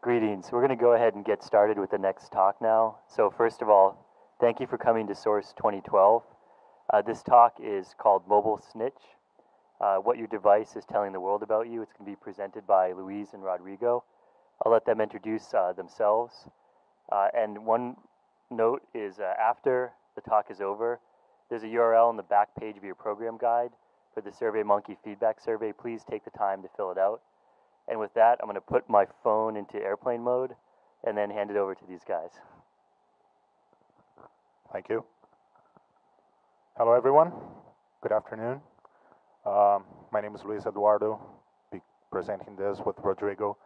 Greetings. We're going to go ahead and get started with the next talk now. So first of all, thank you for coming to Source 2012. This talk is called Mobile Snitch, what your device is telling the world about you. It's going to be presented by Luiz and Rodrigo. I'll let them introduce themselves. And one note is after the talk is over, there's a URL on the back page of your program guide for the SurveyMonkey feedback survey. Please take the time to fill it out. And with that, I'm going to put my phone into airplane mode and then hand it over to these guys. Thank you. Hello, everyone. Good afternoon. My name is Luiz Eduardo. Be presenting this with Rodrigo.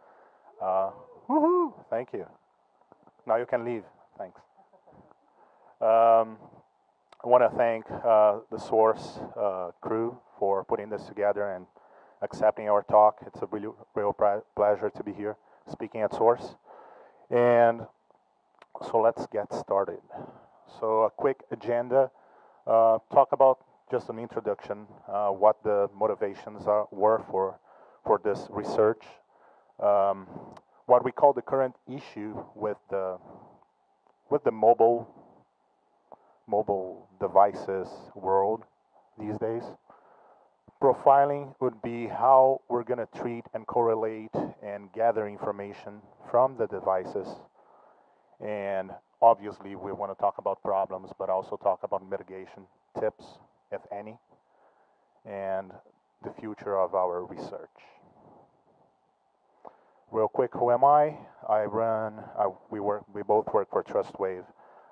Woohoo! Thank you. Now you can leave. Thanks. I want to thank the Source crew for putting this together and accepting our talk. It's a real pleasure to be here speaking at Source. And so let's get started. So a quick agenda, talk about just an introduction, what the motivations were for this research, what we call the current issue with the mobile devices world these days. Profiling would be how we're going to treat and correlate and gather information from the devices. And obviously, we want to talk about problems, but also talk about mitigation tips, if any, and the future of our research. Real quick, who am I? We both work for Trustwave.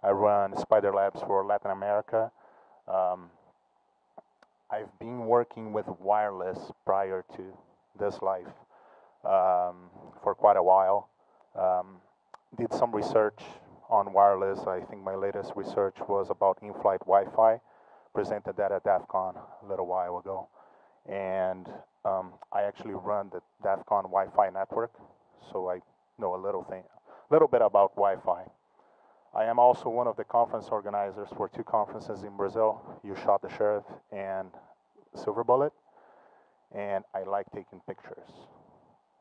I run Spider Labs for Latin America. I've been working with wireless prior to this life for quite a while. Did some research on wireless. I think my latest research was about in-flight Wi-Fi. Presented that at DEF CON a little while ago. And I actually run the DEF CON Wi-Fi network, so I know a little bit about Wi-Fi. I am also one of the conference organizers for 2 conferences in Brazil, You Shot the Sheriff and Silver Bullet, and I like taking pictures,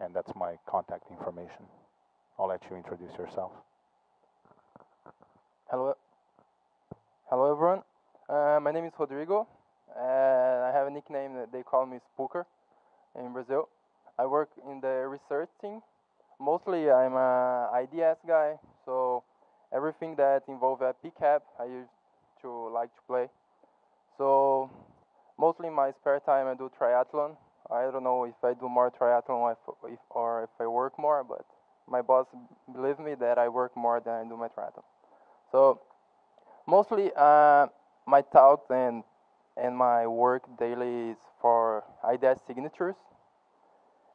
and that's my contact information. I'll let you introduce yourself. Hello everyone. My name is Rodrigo, and I have a nickname that they call me Spooker in Brazil. I work in the research team. Mostly I'm a IDS guy, so everything that involves a PCAP, I used to like to play. So mostly in my spare time I do triathlon. I don't know if I do more triathlon or if I work more, but my boss believes me that I work more than I do my triathlon. So mostly my talks and my work daily is for IDS signatures.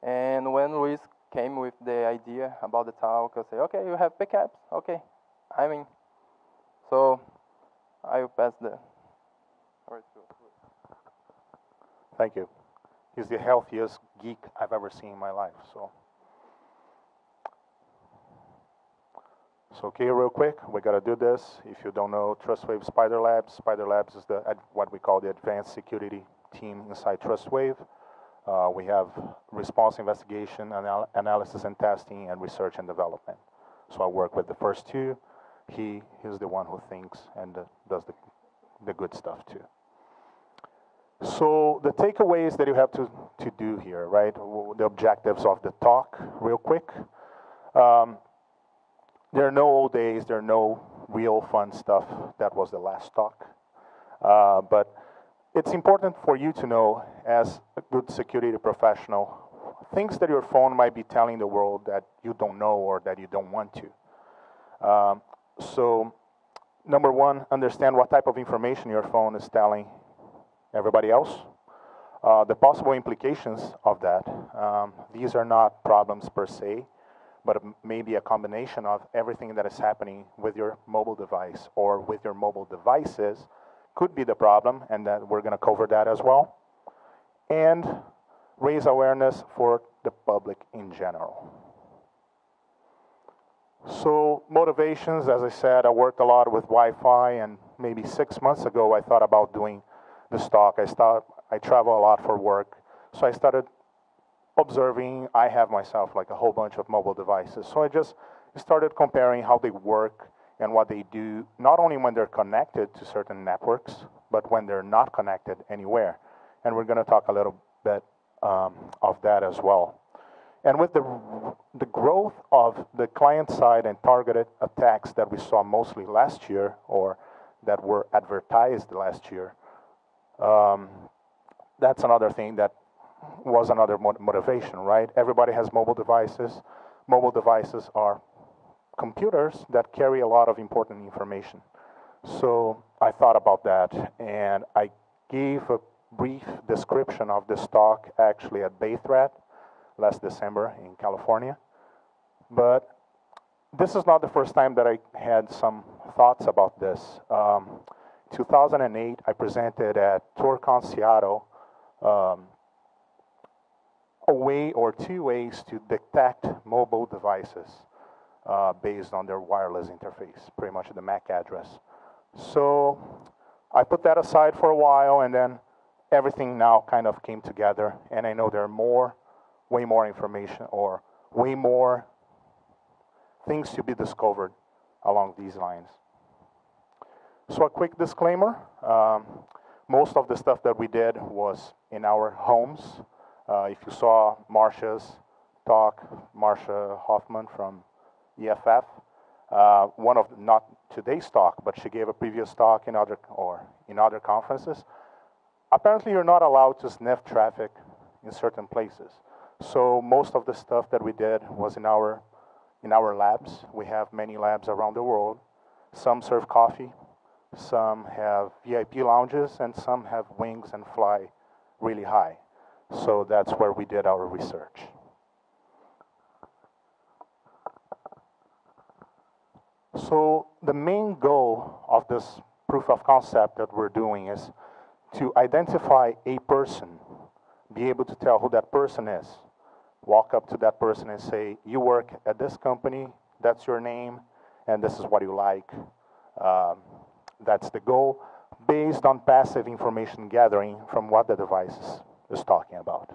And when Luiz came with the idea about the talk, I said, okay, you have PCAPs? Okay, I'm in. So I will pass the word to Luiz. Thank you. He's the healthiest geek I've ever seen in my life. So okay, real quick, we got to do this. If you don't know Trustwave Spider Labs is what we call the advanced security team inside Trustwave. We have response investigation, analysis and testing, and research and development. So I work with the first 2. He's the one who thinks and does the good stuff too. So the takeaways that you have to do here, right? The objectives of the talk, real quick. There are no old days, there are no real fun stuff. That was the last talk. But it's important for you to know, as a good security professional, things that your phone might be telling the world that you don't know or that you don't want to. So, number 1, understand what type of information your phone is telling everybody else. The possible implications of that. These are not problems per se, but maybe a combination of everything that is happening with your mobile device or with your mobile devices could be the problem, and that we're going to cover that as well. And raise awareness for the public in general. So motivations, as I said, I worked a lot with Wi-Fi, and maybe 6 months ago I thought about doing this talk. I travel a lot for work, so I started observing, I have myself like a whole bunch of mobile devices. So I just started comparing how they work and what they do, not only when they're connected to certain networks, but when they're not connected anywhere. And we're going to talk a little bit of that as well. And with the growth of the client-side and targeted attacks that we saw mostly last year, or that were advertised last year, that's another thing that was another motivation, right? Everybody has mobile devices. Mobile devices are computers that carry a lot of important information. So I thought about that, and I gave a brief description of this talk actually at Baythreat last December in California. But this is not the first time that I had some thoughts about this. 2008, I presented at TourCon Seattle a way or two ways to detect mobile devices based on their wireless interface, pretty much the MAC address. So I put that aside for a while, and then everything now kind of came together, and I know there are way more information, or way more things to be discovered along these lines. So a quick disclaimer, most of the stuff that we did was in our homes. If you saw Marcia's talk, Marcia Hoffman from EFF, one of, not today's talk, but she gave a previous talk in other conferences. Apparently you're not allowed to sniff traffic in certain places. So most of the stuff that we did was in our labs. We have many labs around the world. Some serve coffee, some have VIP lounges, and some have wings and fly really high. So that's where we did our research. So the main goal of this proof of concept that we're doing is to identify a person, be able to tell who that person is, walk up to that person and say, you work at this company, that's your name, and this is what you like. That's the goal, based on passive information gathering from what the device is talking about,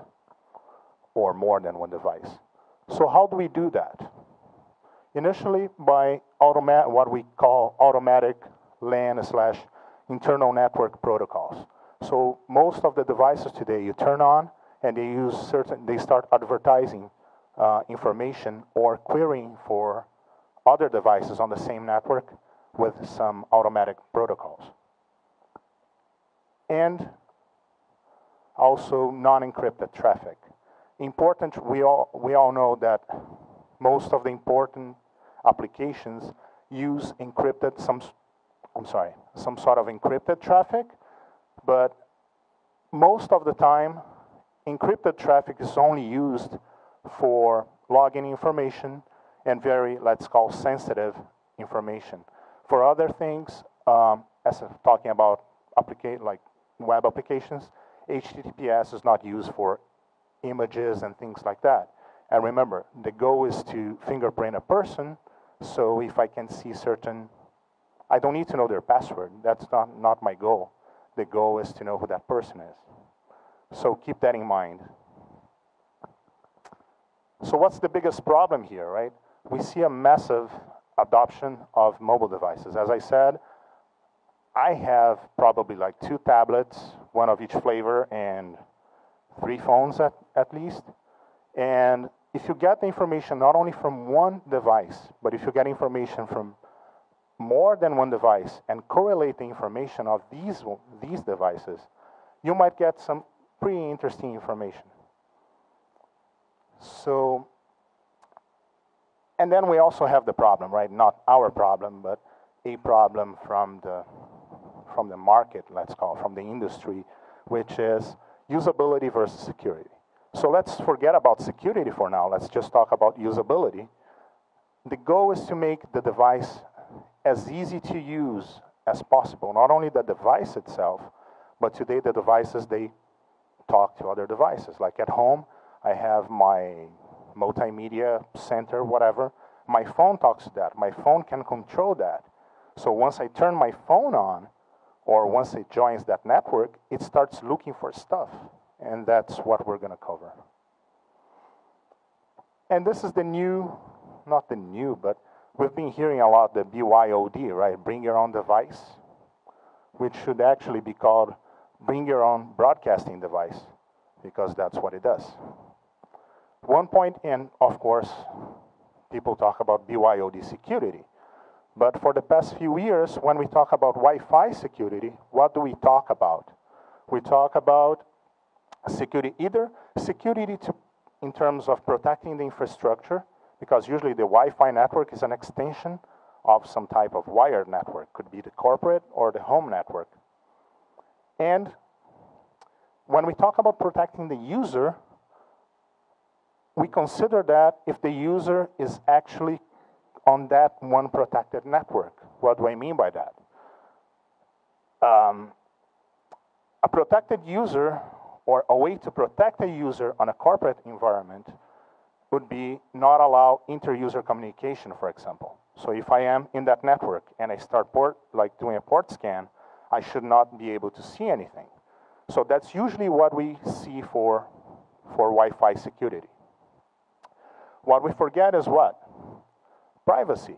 or more than one device. So how do we do that? Initially, by what we call automatic LAN/internal network protocols. So most of the devices today you turn on, and they start advertising information or querying for other devices on the same network with some automatic protocols. And also non-encrypted traffic. Important, we all know that most of the important applications use some sort of encrypted traffic, but most of the time, encrypted traffic is only used for login information and very, let's call, sensitive information. For other things, as talking about like web applications, HTTPS is not used for images and things like that. And remember, the goal is to fingerprint a person, so if I can see I don't need to know their password. That's not my goal. The goal is to know who that person is. So keep that in mind. So what's the biggest problem here, right? We see a massive adoption of mobile devices. As I said, I have probably like 2 tablets, one of each flavor, and 3 phones at least. And if you get the information not only from one device, but if you get information from more than one device and correlate the information of these devices, you might get some pretty interesting information. So, and then we also have the problem, right? Not our problem, but a problem from the market, let's call it, from the industry, which is usability versus security. So let's forget about security for now. Let's just talk about usability. The goal is to make the device as easy to use as possible. Not only the device itself, but today the devices, they talk to other devices. Like at home, I have my multimedia center, whatever. My phone talks to that. My phone can control that. So once I turn my phone on, or once it joins that network, it starts looking for stuff. And that's what we're going to cover. And this is the new, not the new, but we've been hearing a lot the BYOD, right? Bring your own device, which should actually be called bring your own broadcasting device, because that's what it does. One point, and of course, people talk about BYOD security. But for the past few years, when we talk about Wi-Fi security, what do we talk about? We talk about security, either security in terms of protecting the infrastructure, because usually the Wi-Fi network is an extension of some type of wired network. Could be the corporate or the home network. And when we talk about protecting the user, we consider that if the user is actually on that one protected network. What do I mean by that? A protected user, or a way to protect a user on a corporate environment, would be not allow inter-user communication, for example. So if I am in that network and I start doing a port scan, I should not be able to see anything. So that's usually what we see for Wi-Fi security. What we forget is what? Privacy.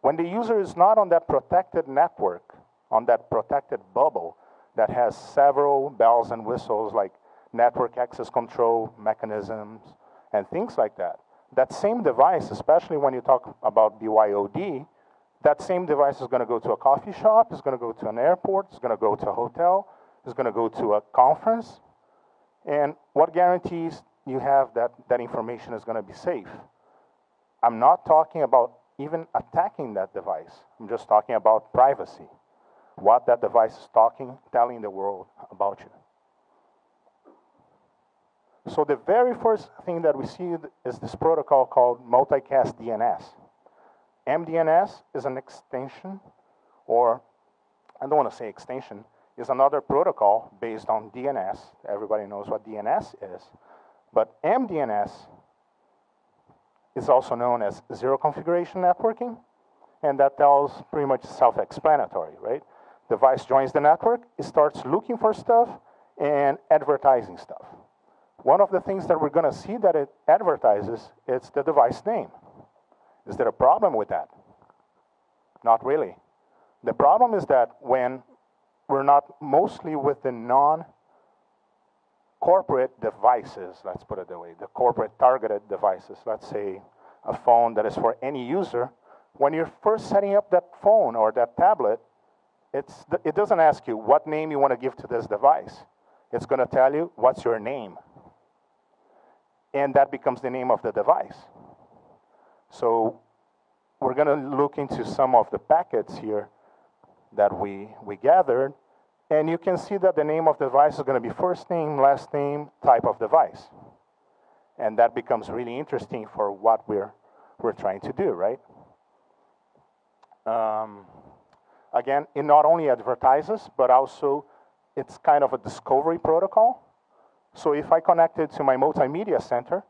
When the user is not on that protected network, on that protected bubble that has several bells and whistles like network access control mechanisms and things like that, that same device, especially when you talk about BYOD, that same device is going to go to a coffee shop, is going to go to an airport, is going to go to a hotel, is going to go to a conference. And what guarantees you have that information is going to be safe? I'm not talking about even attacking that device. I'm just talking about privacy. What that device is telling the world about you. So the very first thing that we see is this protocol called Multicast DNS. MDNS is an extension, or I don't want to say extension, is another protocol based on DNS. Everybody knows what DNS is. But MDNS is also known as zero configuration networking, and that tells pretty much self-explanatory, right? Device joins the network, it starts looking for stuff and advertising stuff. One of the things that we're going to see that it advertises is the device name. Is there a problem with that? Not really. The problem is that when we're not mostly with the non-corporate devices, let's put it that way, the corporate targeted devices, let's say a phone that is for any user, when you're first setting up that phone or that tablet, it doesn't ask you what name you want to give to this device. It's going to tell you what's your name. And that becomes the name of the device. So we're going to look into some of the packets here that we gathered, and you can see that the name of the device is going to be first name, last name, type of device. And that becomes really interesting for what we're trying to do, right? Again, it not only advertises, but also it's kind of a discovery protocol. So if I connect it to my multimedia center,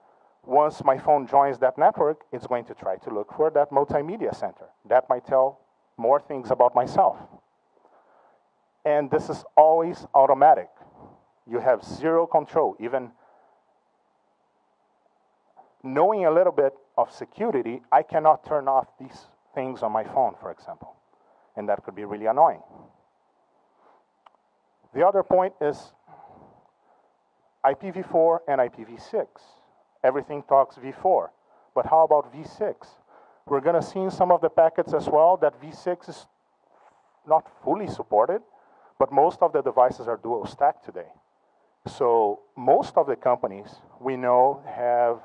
once my phone joins that network, it's going to try to look for that multimedia center. That might tell more things about myself. And this is always automatic. You have zero control. Even knowing a little bit of security, I cannot turn off these things on my phone, for example. And that could be really annoying. The other point is IPv4 and IPv6. Everything talks v4. But how about v6? We're going to see in some of the packets as well that v6 is not fully supported, but most of the devices are dual stack today. So most of the companies we know have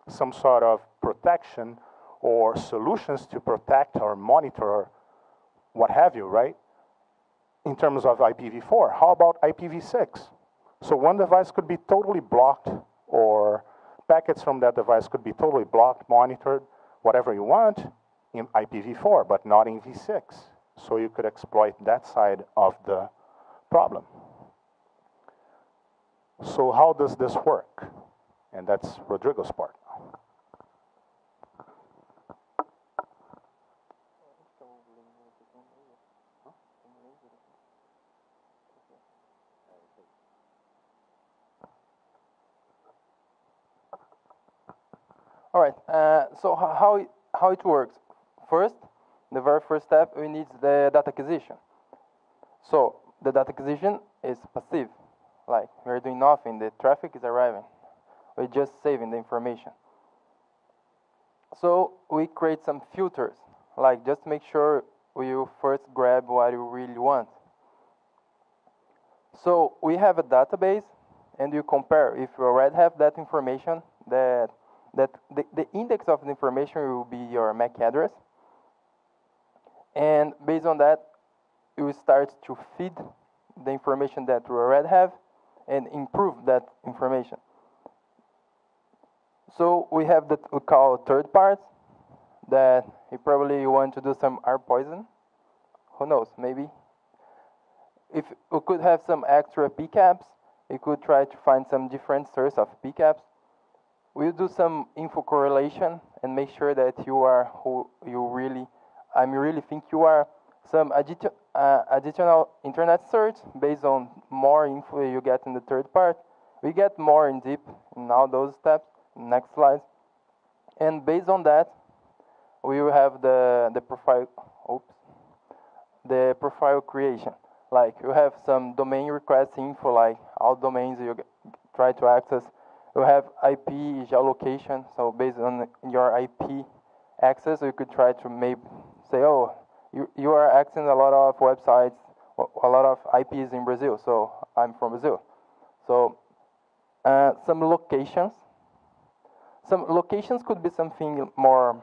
some sort of protection or solutions to protect or monitor what have you, right? In terms of IPv4. How about IPv6? So one device could be totally blocked, or packets from that device could be totally blocked, monitored, whatever you want in IPv4, but not in v6. So you could exploit that side of the problem. So how does this work? And that's Rodrigo's part. All right. So how it works? First, the very first step, we need the data acquisition. So the data acquisition is passive, like we're doing nothing. The traffic is arriving. We're just saving the information. So we create some filters, like just make sure you first grab what you really want. So we have a database, and you compare. If you already have that information, that the index of the information will be your MAC address, and based on that, you start to feed the information that you already have and improve that information. So we have that we call third parts that you probably want to do some R poison. Who knows? Maybe if we could have some extra PCAPs, you could try to find some different source of PCAPs. We'll do some info correlation and make sure that you are who you really, I really think you are. Some additional internet search based on more info you get in the third part. We get more in deep in all those steps. Next slide. And based on that, we will have the profile. The profile creation. Like you have some domain request info, like all domains you try to access. You have IP geolocation. So based on your IP access, you could try to maybe say, oh, you are accessing a lot of websites, a lot of IPs in Brazil. So I'm from Brazil. So some locations. Some locations could be something more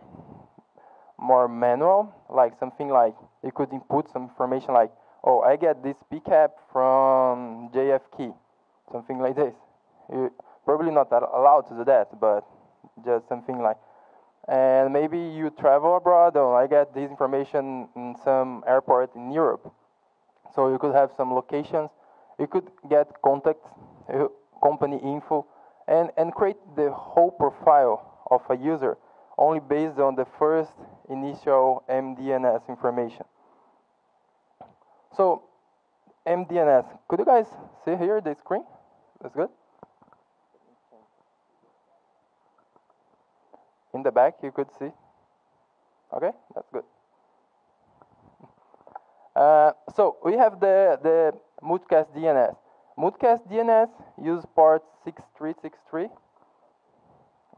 manual, like something like you could input some information like, oh, I get this PCAP from JFK, something like this. You're probably not allowed to do that, but just something like. And maybe you travel abroad, or I get this information in some airport in Europe. So you could have some locations. You could get contacts, company info, and create the whole profile of a user only based on the first initial MDNS information. So MDNS, could you guys see here the screen? That's good. In the back you could see. Okay, that's good. So we have the Multicast DNS. Multicast DNS use port 6363.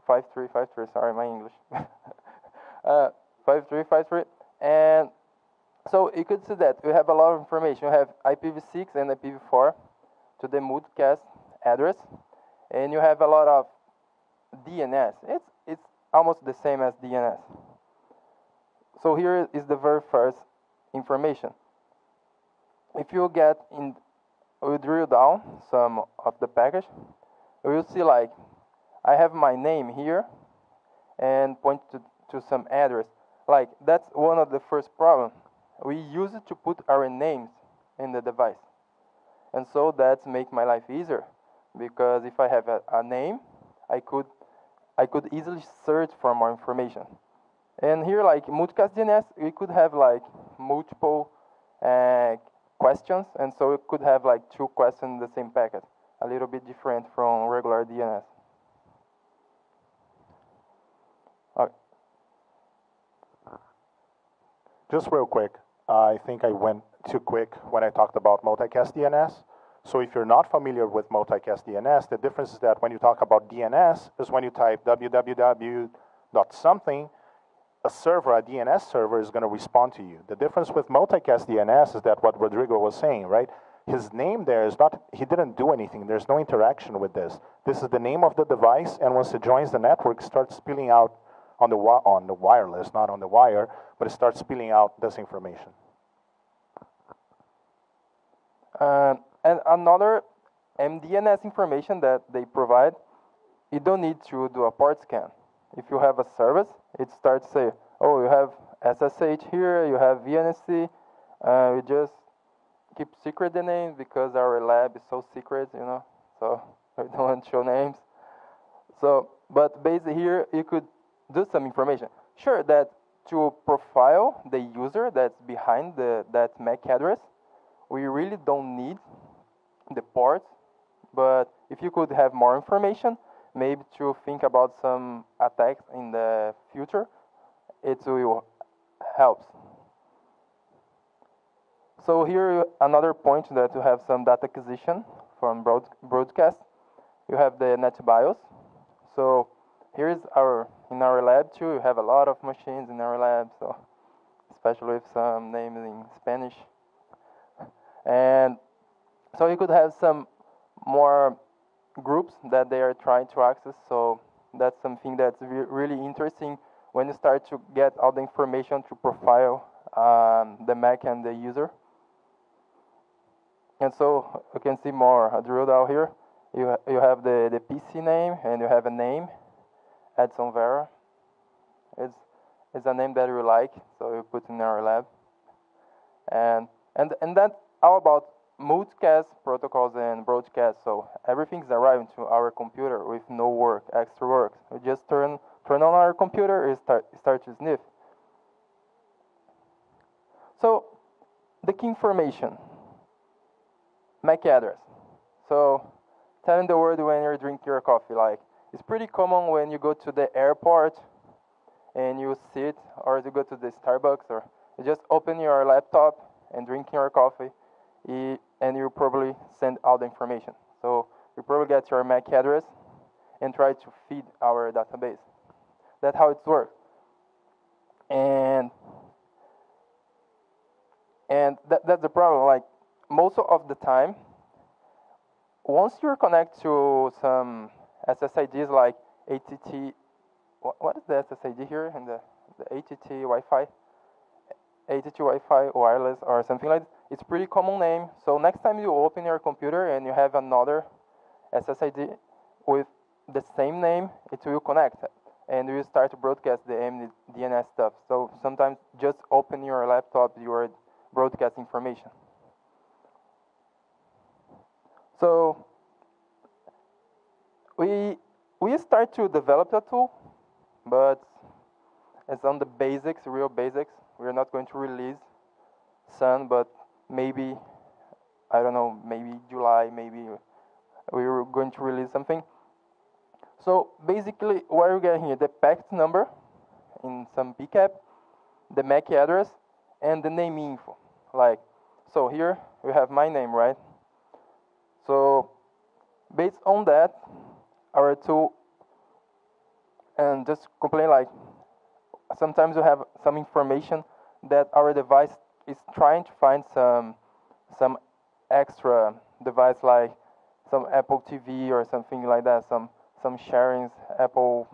5353, sorry, my English. 5353. And so you could see that we have a lot of information. We have IPv6 and IPv4 to the multicast address. And you have a lot of DNS. It's almost the same as DNS. So here is the very first information. If you get in, we drill down some of the package, we will see like I have my name here and point to some address. Like that's one of the first problems. We use it to put our names in the device. And so that's make my life easier, because if I have a name, I could easily search for more information. And here, like Multicast DNS, we could have like multiple questions, and so we could have like 2 questions in the same packet, a little bit different from regular DNS. Okay. Just real quick, I think I went too quick when I talked about multicast DNS. So if you're not familiar with multicast DNS, the difference is that when you talk about DNS is when you type www.something, a server, a DNS server is going to respond to you. The difference with multicast DNS is that what Rodrigo was saying, right? His name there is not, he didn't do anything. There's no interaction with this. This is the name of the device, and once it joins the network, it starts spilling out on the wireless, not on the wire, but it starts spilling out this information. And another MDNS information that they provide, you don't need to do a port scan. If you have a service, it starts say, oh, you have SSH here, you have VNC. We just keep secret the names because our lab is so secret, you know, so we don't want to show names. So, but basically here, you could do some information. Sure, that to profile the user that's behind that MAC address, we really don't need the ports, but if you could have more information, maybe to think about some attacks in the future, it will help. So here another point that you have some data acquisition from broadcast. You have the NetBIOS. So here is in our lab too. You have a lot of machines in our lab, so especially with some names in Spanish. And so you could have some more groups that they are trying to access. So that's something that's really interesting when you start to get all the information to profile the Mac and the user. And so you can see more drill down here. You have the PC name and you have a name, Edson Vera. It's a name that you like, so you put in our lab. And that's all about multicast protocols and broadcast. So everything's arriving to our computer with no work, extra work. We just turn on our computer and start to sniff. So the key information, MAC address. So telling the word when you're drinking your coffee, like it's pretty common when you go to the airport and you sit, or you go to the Starbucks, or you just open your laptop and drink your coffee, and you probably send all the information. So you probably get your MAC address and try to feed our database. That's how it works. And that's the problem. Like most of the time, once you connect to some SSIDs like ATT, what is the SSID here in the ATT Wi-Fi? ATT Wi-Fi wireless or something like that. It's pretty common name. So next time you open your computer and you have another SSID with the same name, it will connect and you start to broadcast the DNS stuff. So sometimes just open your laptop, your broadcast information. So we start to develop a tool, but it's on the basics, real basics. We're not going to release soon, but maybe, I don't know, maybe July, maybe we're going to release something. So basically, what you get here, the packet number in some PCAP, the MAC address, and the name info. Like, so here we have my name, right? So based on that, our tool, and just complain like, sometimes you have some information that our device is trying to find some extra device, like some Apple TV or something like that, some sharings, Apple,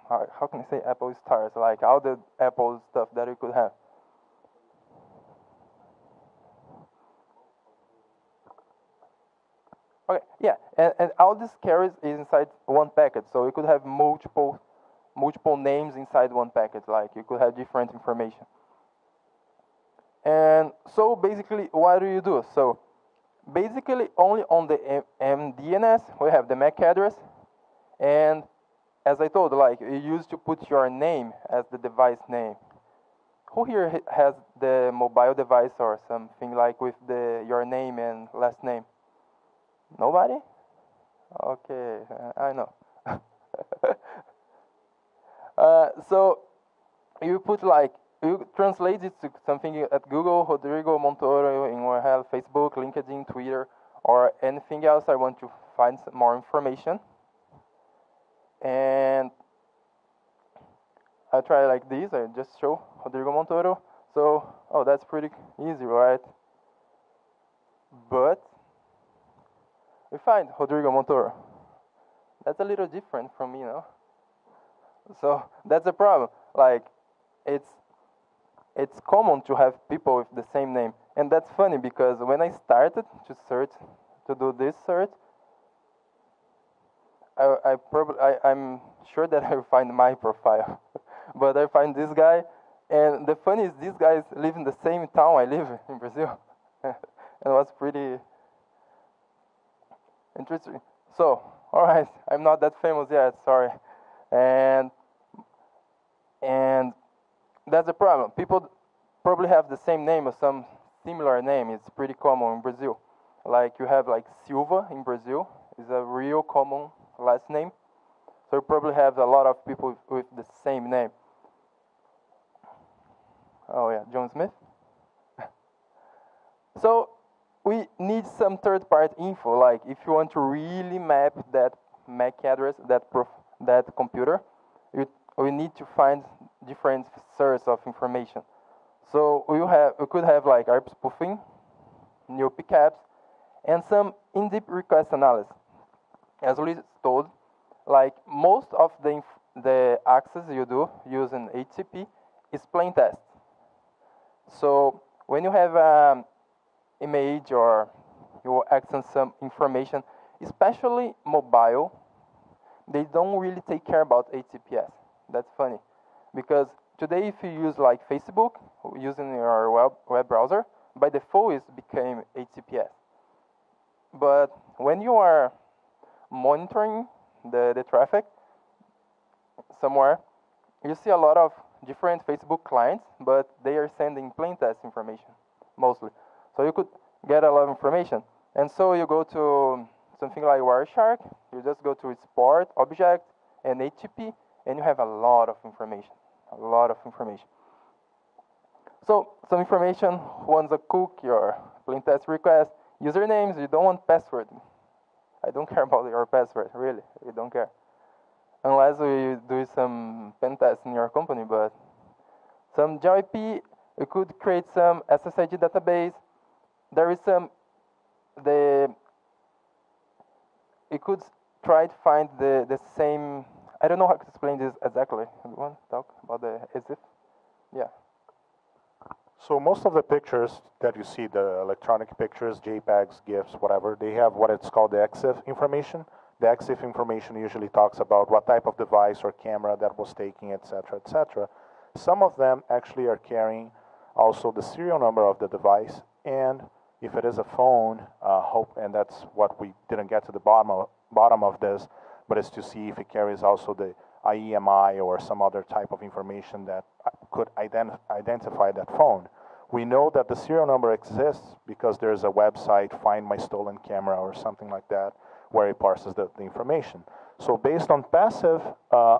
how can I say Apple stars, like all the Apple stuff that you could have. Okay, yeah, and all this carries is inside one packet, so you could have multiple names inside one packet, like you could have different information. And so basically, what do you do? So basically, only on the DNS we have the MAC address, and as I told, like you used to put your name as the device name. Who here has the mobile device or something like with your name and last name? Nobody? Okay, I know. So you put like, you translate it to something at Google, Rodrigo, Montoro, in URL, Facebook, LinkedIn, Twitter, or anything else I want to find some more information. And I try like this, I just show Rodrigo Montoro. So, oh, that's pretty easy, right? But we find Rodrigo Montoro. That's a little different from me, no? So that's a problem. Like, it's common to have people with the same name, and that's funny because when I started to do this search, I'm sure that I will find my profile, but I find this guy, and the funny is these guys live in the same town I live in Brazil, and it was pretty interesting. So, all right, I'm not that famous yet, sorry, and that's the problem. People probably have the same name or some similar name. It's pretty common in Brazil. Like you have like Silva in Brazil, is a real common last name. So you probably have a lot of people with the same name. Oh yeah, John Smith. So we need some third-party info, like if you want to really map that MAC address, that computer, we need to find different sources of information. So we could have like ARP spoofing, new pickups, and some in-depth request analysis. As Luiz told, like most of the access you do using HTTP is plain text. So when you have an image or you access some information, especially mobile, they don't really take care about HTTPS. That's funny, because today if you use like Facebook using your web browser, by default it became HTTPS. But when you are monitoring the traffic somewhere, you see a lot of different Facebook clients, but they are sending plain text information mostly. So you could get a lot of information. And so you go to something like Wireshark, you just go to export, object, and HTTP, and you have a lot of information. A lot of information. So some information, one's a cookie or plain text request, usernames, you don't want password. I don't care about your password, really, you don't care. Unless we do some pen tests in your company, but some JIP, you could create some SSID database. There is you could try to find the same, I don't know how to explain this exactly. You want to talk about the EXIF? Yeah. So most of the pictures that you see, the electronic pictures, JPEGs, GIFs, whatever, they have what it's called the EXIF information. The EXIF information usually talks about what type of device or camera that was taken, etc., etc. Some of them actually are carrying also the serial number of the device, and if it is a phone, and that's what we didn't get to the bottom of this, but it's to see if it carries also the IEMI or some other type of information that could identify that phone. We know that the serial number exists because there's a website, Find My Stolen Camera or something like that, where it parses the information. So based on passive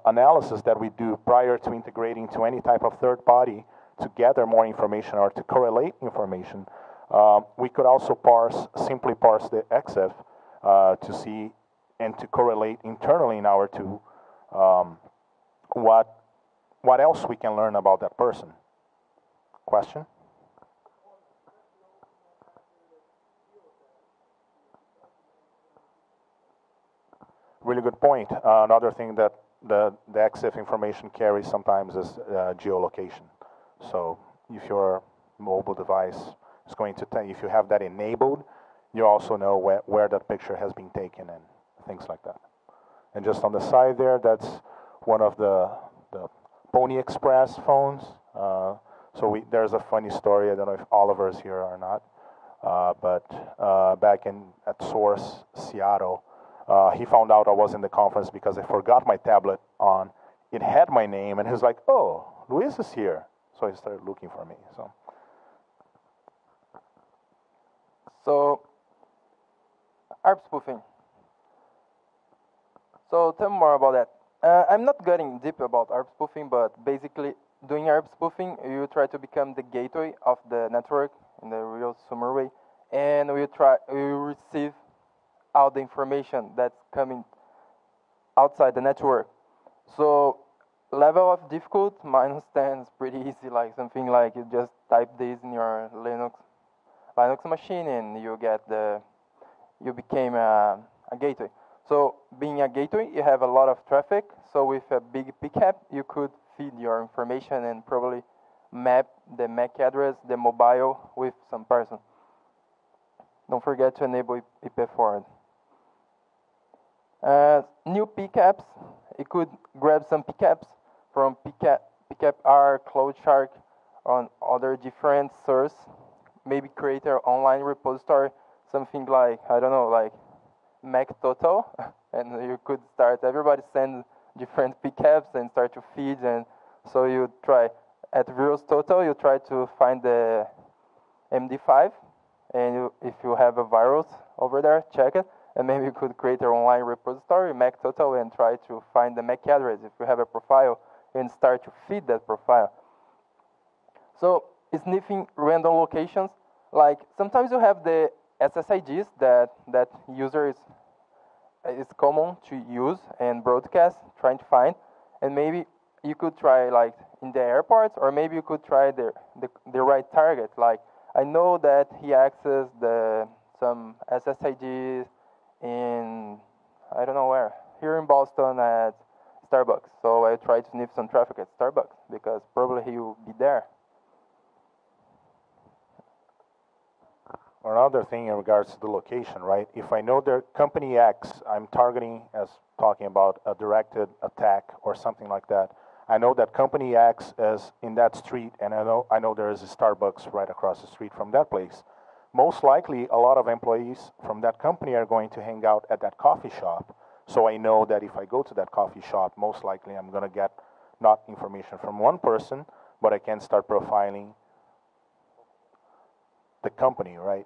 analysis that we do prior to integrating to any type of third party to gather more information or to correlate information, we could also simply parse the EXIF to see and to correlate internally in our tool what else we can learn about that person. Question? Really good point. Another thing that the EXIF information carries sometimes is geolocation. So if your mobile device is going to tell you, if you have that enabled, you also know where that picture has been taken and things like that. And just on the side there, that's one of the Pony Express phones. So there's a funny story. I don't know if Oliver's here or not. But back at Source, Seattle, he found out I was in the conference because I forgot my tablet on. It had my name, and he was like, "Oh, Luiz is here." So he started looking for me. So ARP spoofing. So tell me more about that. I'm not getting deep about ARP spoofing, but basically doing ARP spoofing, you try to become the gateway of the network in the real summary way, and we receive all the information that's coming outside the network. So level of difficulty, -10 is pretty easy, like something like you just type this in your Linux machine and you became a gateway. So being a gateway, you have a lot of traffic. So with a big pickup, you could feed your information and probably map the MAC address, the mobile with some person. Don't forget to enable IP forward. New pickups, you could grab some pickups from pickup R, CloudShark, on other different source. Maybe create an online repository, something like, I don't know, like Mac Total, and you could start, everybody send different pickups and start to feed, and so you try, at Virus Total, you try to find the MD5, and if you have a virus over there, check it, And maybe you could create your online repository, MAC total, and try to find the MAC address if you have a profile and start to feed that profile. So sniffing random locations, like sometimes you have the SSIDs that users is common to use and broadcast, trying to find, and maybe you could try like in the airports, or maybe you could try the right target. Like I know that he accessed some SSIDs in I don't know where, here in Boston at Starbucks. So I try to sniff some traffic at Starbucks because probably he will be there. Another thing in regards to the location, right? If I know their company X, I'm targeting as talking about a directed attack or something like that. I know that company X is in that street, and I know there is a Starbucks right across the street from that place. Most likely, a lot of employees from that company are going to hang out at that coffee shop. So I know that if I go to that coffee shop, most likely I'm going to get not information from one person, but I can start profiling the company, right?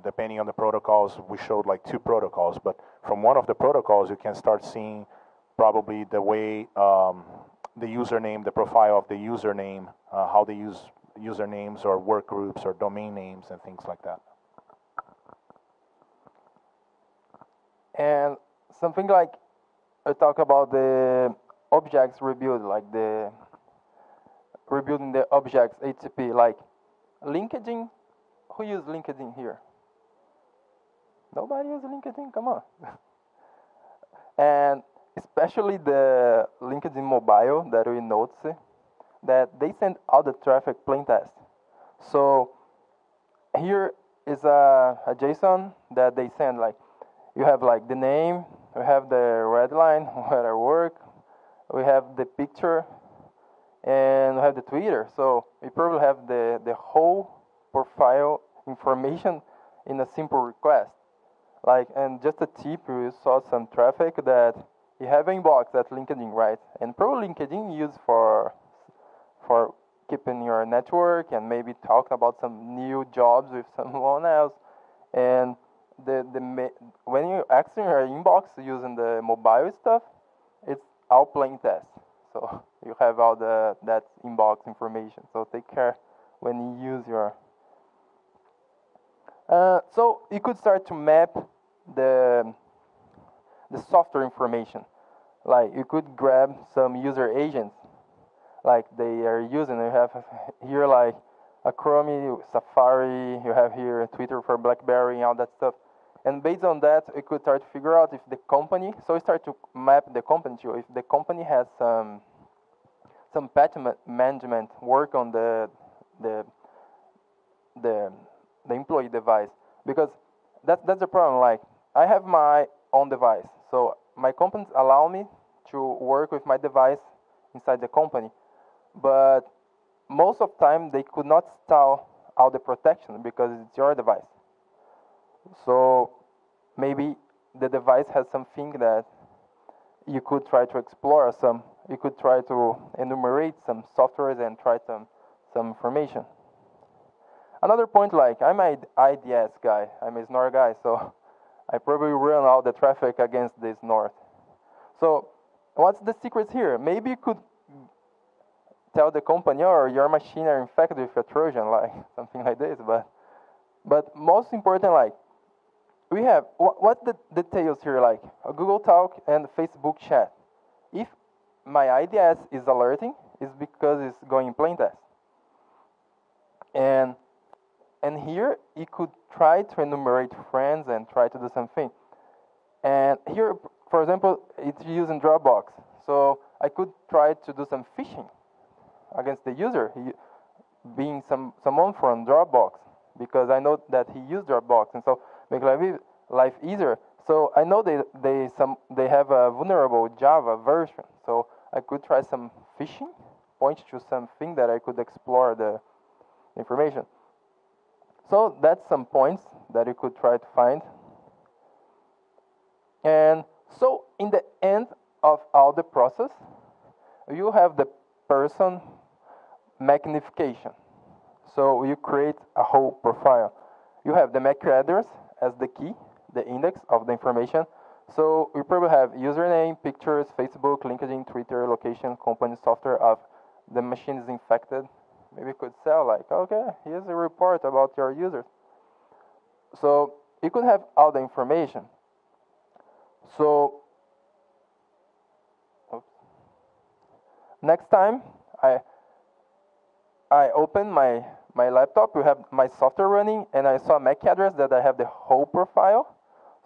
Depending on the protocols, we showed like 2 protocols, but from one of the protocols, you can start seeing probably the way the username, the profile of the username, how they use usernames or work groups or domain names and things like that. And something like I talk about the objects rebuild, like the rebuilding the objects HTTP, like LinkedIn. Who uses LinkedIn here? Nobody uses LinkedIn? Come on. And especially the LinkedIn mobile that we notice that they send all the traffic plain text. So here is a JSON that they send, like you have like the name, we have the red line where I work, we have the picture, and we have the Twitter. So we probably have the whole profile information in a simple request. Like, and just a tip, we saw some traffic that you have an inbox at LinkedIn, right? And probably LinkedIn used for keeping your network and maybe talking about some new jobs with someone else. And when you access your inbox using the mobile stuff, it's all plain text. So you have all that inbox information. So take care when you use your. So you could start to map the software information. Like you could grab some user agents, like they are using. You have here like a Chrome, Safari. You have here Twitter for BlackBerry and all that stuff. And based on that, you could start to figure out if the company. So we start to map the company too. If the company has some patch management work on the employee device, because that's the problem. Like I have my own device, so my companies allow me to work with my device inside the company, but most of the time they could not install all the protection because it's your device. So maybe the device has something that you could try to explore some. You could try to enumerate some softwares and try some information. Another point, like I'm an IDS guy, I'm a Snort guy, so I probably run all the traffic against this Snort. So what's the secret here? Maybe you could tell the company, or your machine are infected with a Trojan, like something like this. But most important, like we have what the details here, like a Google Talk and Facebook chat. If my IDS is alerting, it's because it's going plain text. And here you could try to enumerate friends and try to do something. And here, for example, it's using Dropbox. So I could try to do some phishing against the user, being someone from Dropbox, because I know that he used Dropbox, and so make life easier. So I know they have a vulnerable Java version. So I could try some phishing, point to something that I could explore the information. So that's some points that you could try to find. And so in the end of all the process, you have the person magnification. So you create a whole profile. You have the MAC address as the key the index of the information. So we probably have username, pictures, Facebook, LinkedIn, Twitter, location, company software of the machine is infected. Maybe you could sell like, okay, here's a report about your users. So you could have all the information. So next time I open my laptop, we have my software running, and I saw a MAC address that I have the whole profile.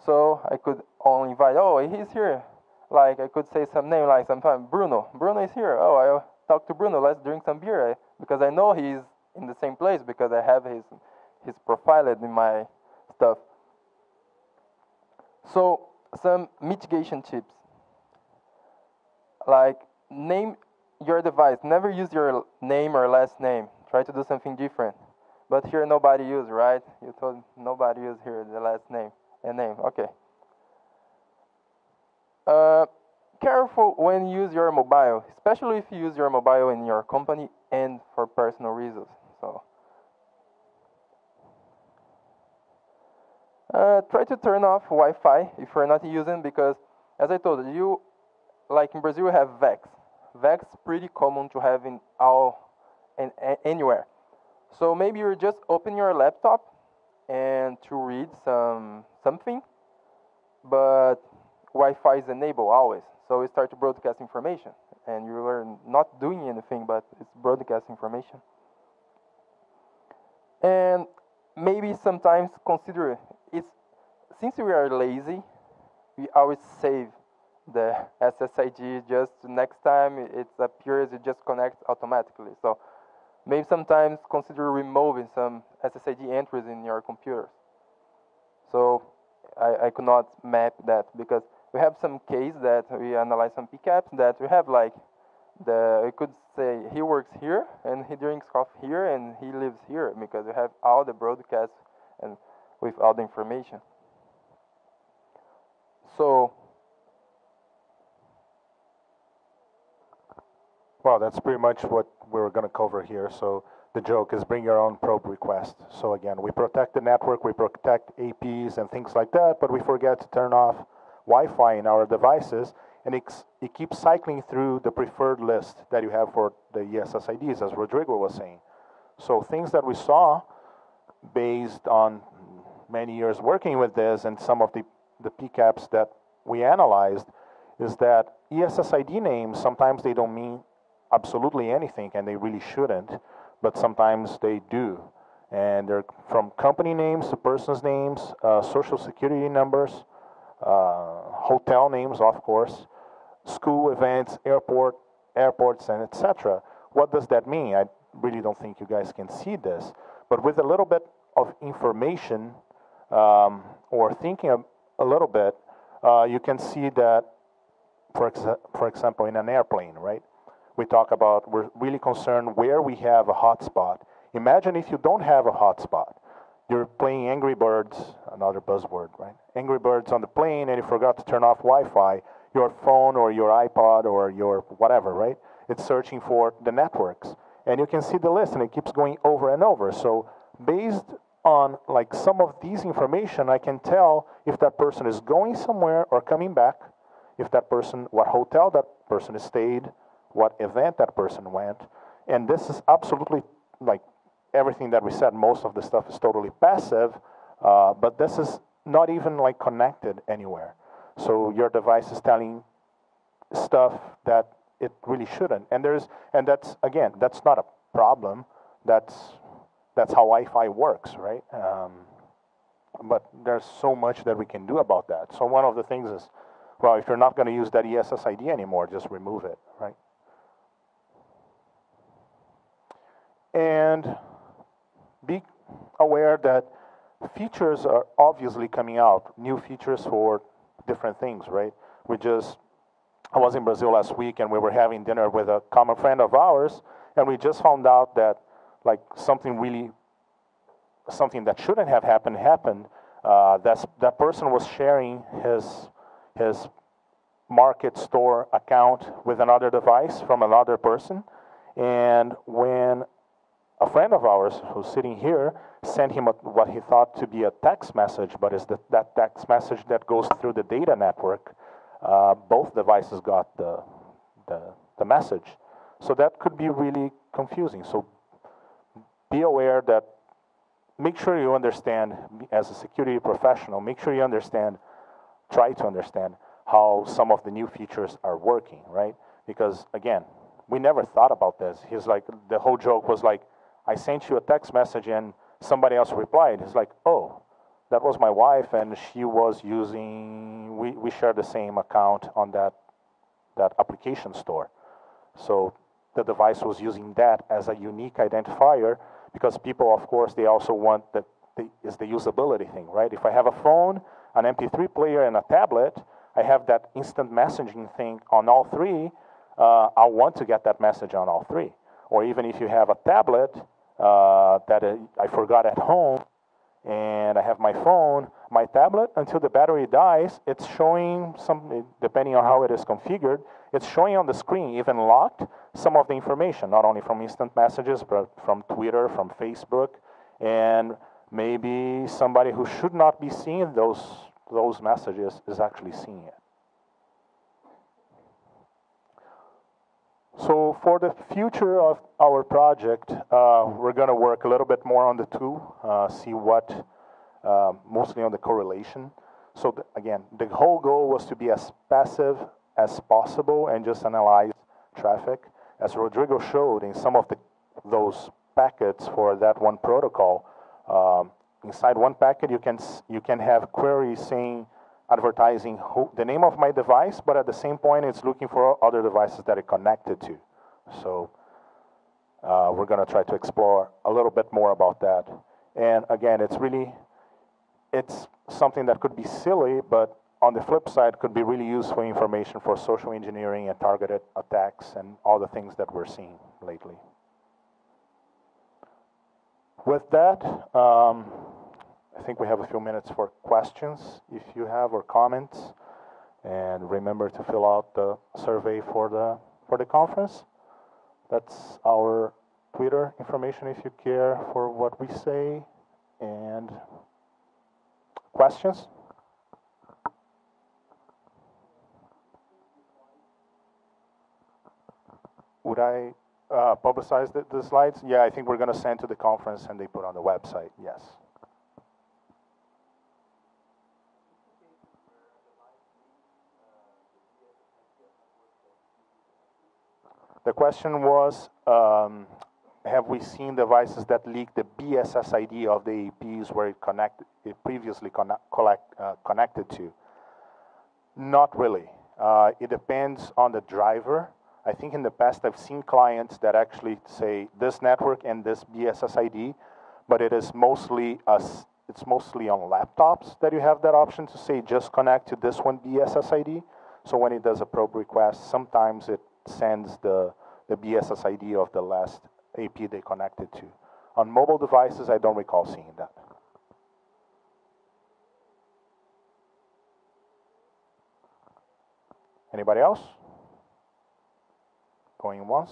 So I could only invite, oh, he's here. Like I could say some name, like sometimes Bruno. Bruno is here. Oh, I talk to Bruno. Let's drink some beer, because I know he's in the same place because I have his profiled in my stuff. So some mitigation tips, like name your device. Never use your name or last name. Try to do something different. But here nobody use, right? You told nobody use here the last name and name. Okay. Careful when you use your mobile, especially if you use your mobile in your company and for personal reasons. So try to turn off Wi-Fi if you're not using, because as I told you, like in Brazil we have VEX. VEX is pretty common to have in all and anywhere. So maybe you just open your laptop and to read something, but Wi-Fi is enabled always. So we start to broadcast information, and you are not doing anything, but it's broadcast information. And maybe sometimes consider it's, since we are lazy, we always save the SSID just next time it appears, it just connects automatically. So maybe sometimes consider removing some SSID entries in your computers. So I could not map that, because we have some case that we analyze some PCAPs that we have like we could say he works here and he drinks coffee here and he lives here, because we have all the broadcasts and with all the information. So well, that's pretty much what we're going to cover here. So the joke is bring your own probe request. So again, we protect the network, we protect APs and things like that, but we forget to turn off Wi-Fi in our devices, and it keeps cycling through the preferred list that you have for the ESSIDs, as Rodrigo was saying. So things that we saw based on many years working with this and some of the PCAPs that we analyzed is that ESSID names, sometimes they don't mean absolutely anything, and they really shouldn't, but sometimes they do. And they're from company names to persons' names, social security numbers, hotel names, of course, school events, airports, and etc. What does that mean? I really don't think you guys can see this, but with a little bit of information or thinking a little bit, you can see that, for example, in an airplane, right? We talk about, we're really concerned where we have a hotspot. Imagine if you don't have a hotspot. You're playing Angry Birds, another buzzword, right? Angry Birds on the plane, and you forgot to turn off Wi-Fi. Your phone or your iPod or your whatever, right? It's searching for the networks. And you can see the list, and it keeps going over and over. So based on like some of these information, I can tell if that person is going somewhere or coming back, if that person, what hotel that person has stayed, what event that person went. And this is absolutely like everything that we said. Most of the stuff is totally passive, but this is not even like connected anywhere. So your device is telling stuff that it really shouldn't. And that's again, that's not a problem. That's how Wi-Fi works, right? But there's so much that we can do about that. So one of the things is, well, if you're not going to use that ESSID anymore, just remove it, right? And be aware that features are obviously coming out, new features for different things, right? I was in Brazil last week, and we were having dinner with a common friend of ours, and we just found out that like something that shouldn't have happened. That person was sharing his market store account with another device from another person, and when a friend of ours who's sitting here sent him what he thought to be a text message, but is that text message that goes through the data network. Both devices got the message. So that could be really confusing. So be aware that, make sure you understand, as a security professional, make sure you understand, try to understand how some of the new features are working, right? Because again, we never thought about this. He's like, the whole joke was like, I sent you a text message and somebody else replied. He's like, oh, that was my wife and she was using, we share the same account on that application store. So the device was using that as a unique identifier, because people, of course, they also want is the usability thing, right? If I have a phone, an MP3 player, and a tablet, I have that instant messaging thing on all three. I want to get that message on all three. Or even if you have a tablet that I forgot at home, and I have my phone, my tablet, until the battery dies, it's showing depending on how it is configured, it's showing on the screen, even locked, some of the information, not only from instant messages, but from Twitter, from Facebook, and maybe somebody who should not be seeing those messages is actually seeing it. So for the future of our project, we're going to work a little bit more on the tool, see what, mostly on the correlation. So again, the whole goal was to be as passive as possible and just analyze traffic. As Rodrigo showed in some of those packets for that one protocol, inside one packet you can have queries saying, advertising the name of my device, but at the same point it's looking for other devices that it connected to. So we're going to try to explore a little bit more about that. And again, it's something that could be silly, but on the flip side could be really useful information for social engineering and targeted attacks and all the things that we're seeing lately. With that, I think we have a few minutes for questions, if you have, or comments. And remember to fill out the survey for the conference. That's our Twitter information if you care for what we say. And questions? Would I publicize the slides? Yeah, I think we're going to send to the conference and they put on the website, yes. The question was, have we seen devices that leak the BSSID of the APs where it previously connected to? Not really. It depends on the driver. I think in the past I've seen clients that actually say this network and this BSSID, but it is mostly it's mostly on laptops that you have that option to say just connect to this one BSSID. So when it does a probe request, sometimes it sends the BSSID of the last AP they connected to. On mobile devices, I don't recall seeing that. Anybody else? Going once?